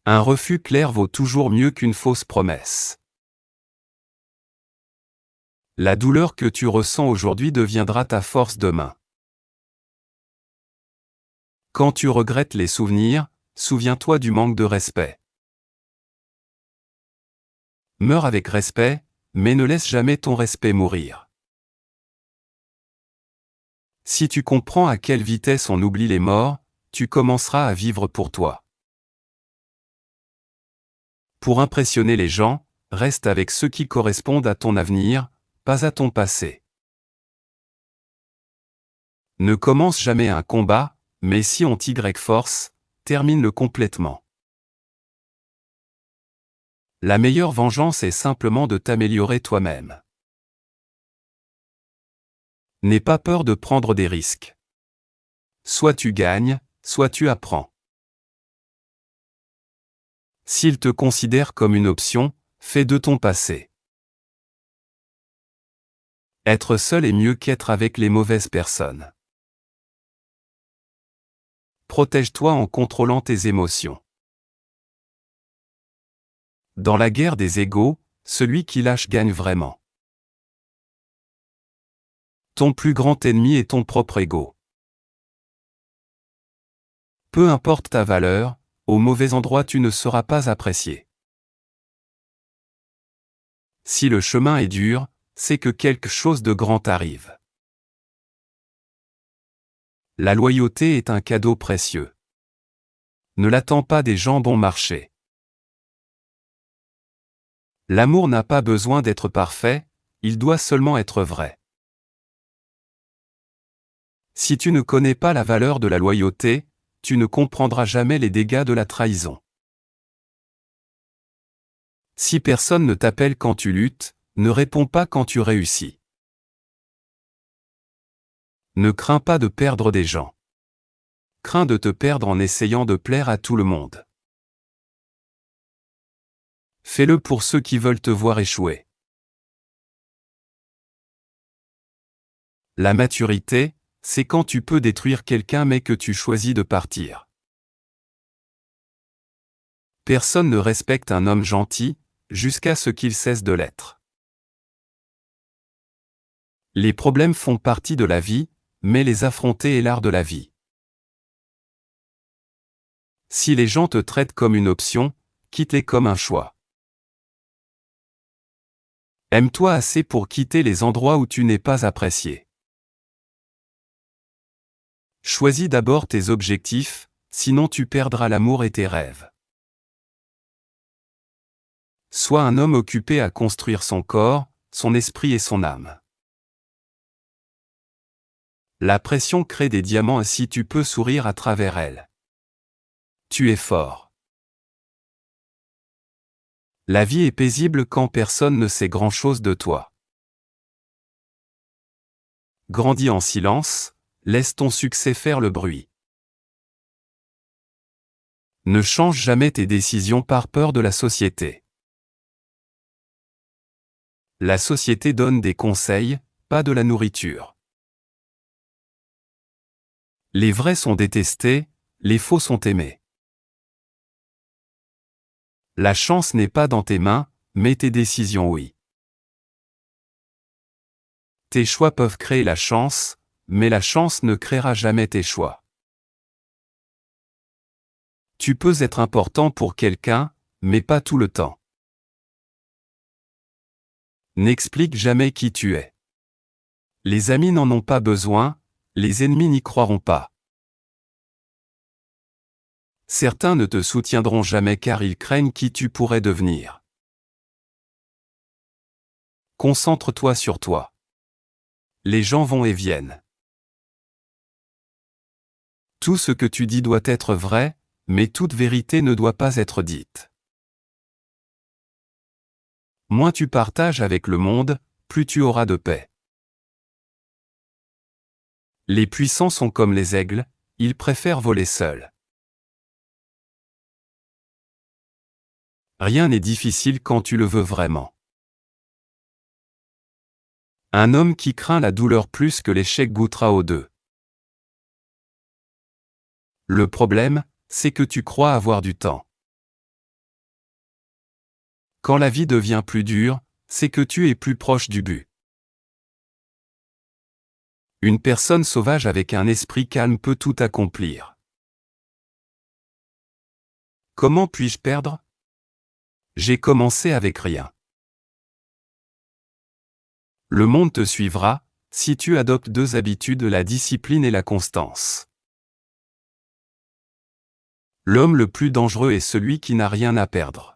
Un refus clair vaut toujours mieux qu'une fausse promesse. La douleur que tu ressens aujourd'hui deviendra ta force demain. Quand tu regrettes les souvenirs, souviens-toi du manque de respect. Meurs avec respect, mais ne laisse jamais ton respect mourir. Si tu comprends à quelle vitesse on oublie les morts, tu commenceras à vivre pour toi. Pour impressionner les gens, reste avec ceux qui correspondent à ton avenir, pas à ton passé. Ne commence jamais un combat, mais si on t'y force, termine-le complètement. La meilleure vengeance est simplement de t'améliorer toi-même. N'aie pas peur de prendre des risques. Soit tu gagnes, soit tu apprends. S'il te considère comme une option, fais de ton passé. Être seul est mieux qu'être avec les mauvaises personnes. Protège-toi en contrôlant tes émotions. Dans la guerre des égaux, celui qui lâche gagne vraiment. Ton plus grand ennemi est ton propre ego. Peu importe ta valeur, au mauvais endroit tu ne seras pas apprécié. Si le chemin est dur, c'est que quelque chose de grand arrive. La loyauté est un cadeau précieux. Ne l'attends pas des gens bon marché. L'amour n'a pas besoin d'être parfait, il doit seulement être vrai. Si tu ne connais pas la valeur de la loyauté, tu ne comprendras jamais les dégâts de la trahison. Si personne ne t'appelle quand tu luttes, ne réponds pas quand tu réussis. Ne crains pas de perdre des gens. Crains de te perdre en essayant de plaire à tout le monde. Fais-le pour ceux qui veulent te voir échouer. La maturité, c'est quand tu peux détruire quelqu'un mais que tu choisis de partir. Personne ne respecte un homme gentil, jusqu'à ce qu'il cesse de l'être. Les problèmes font partie de la vie, mais les affronter est l'art de la vie. Si les gens te traitent comme une option, quitte-les comme un choix. Aime-toi assez pour quitter les endroits où tu n'es pas apprécié. Choisis d'abord tes objectifs, sinon tu perdras l'amour et tes rêves. Sois un homme occupé à construire son corps, son esprit et son âme. La pression crée des diamants et si tu peux sourire à travers elle. Tu es fort. La vie est paisible quand personne ne sait grand-chose de toi. Grandis en silence, laisse ton succès faire le bruit. Ne change jamais tes décisions par peur de la société. La société donne des conseils, pas de la nourriture. Les vrais sont détestés, les faux sont aimés. La chance n'est pas dans tes mains, mais tes décisions oui. Tes choix peuvent créer la chance, mais la chance ne créera jamais tes choix. Tu peux être important pour quelqu'un, mais pas tout le temps. N'explique jamais qui tu es. Les amis n'en ont pas besoin, les ennemis n'y croiront pas. Certains ne te soutiendront jamais car ils craignent qui tu pourrais devenir. Concentre-toi sur toi. Les gens vont et viennent. Tout ce que tu dis doit être vrai, mais toute vérité ne doit pas être dite. Moins tu partages avec le monde, plus tu auras de paix. Les puissants sont comme les aigles, ils préfèrent voler seuls. Rien n'est difficile quand tu le veux vraiment. Un homme qui craint la douleur plus que l'échec goûtera aux deux. Le problème, c'est que tu crois avoir du temps. Quand la vie devient plus dure, c'est que tu es plus proche du but. Une personne sauvage avec un esprit calme peut tout accomplir. Comment puis-je perdre? J'ai commencé avec rien. Le monde te suivra, si tu adoptes 2 habitudes, la discipline et la constance. L'homme le plus dangereux est celui qui n'a rien à perdre.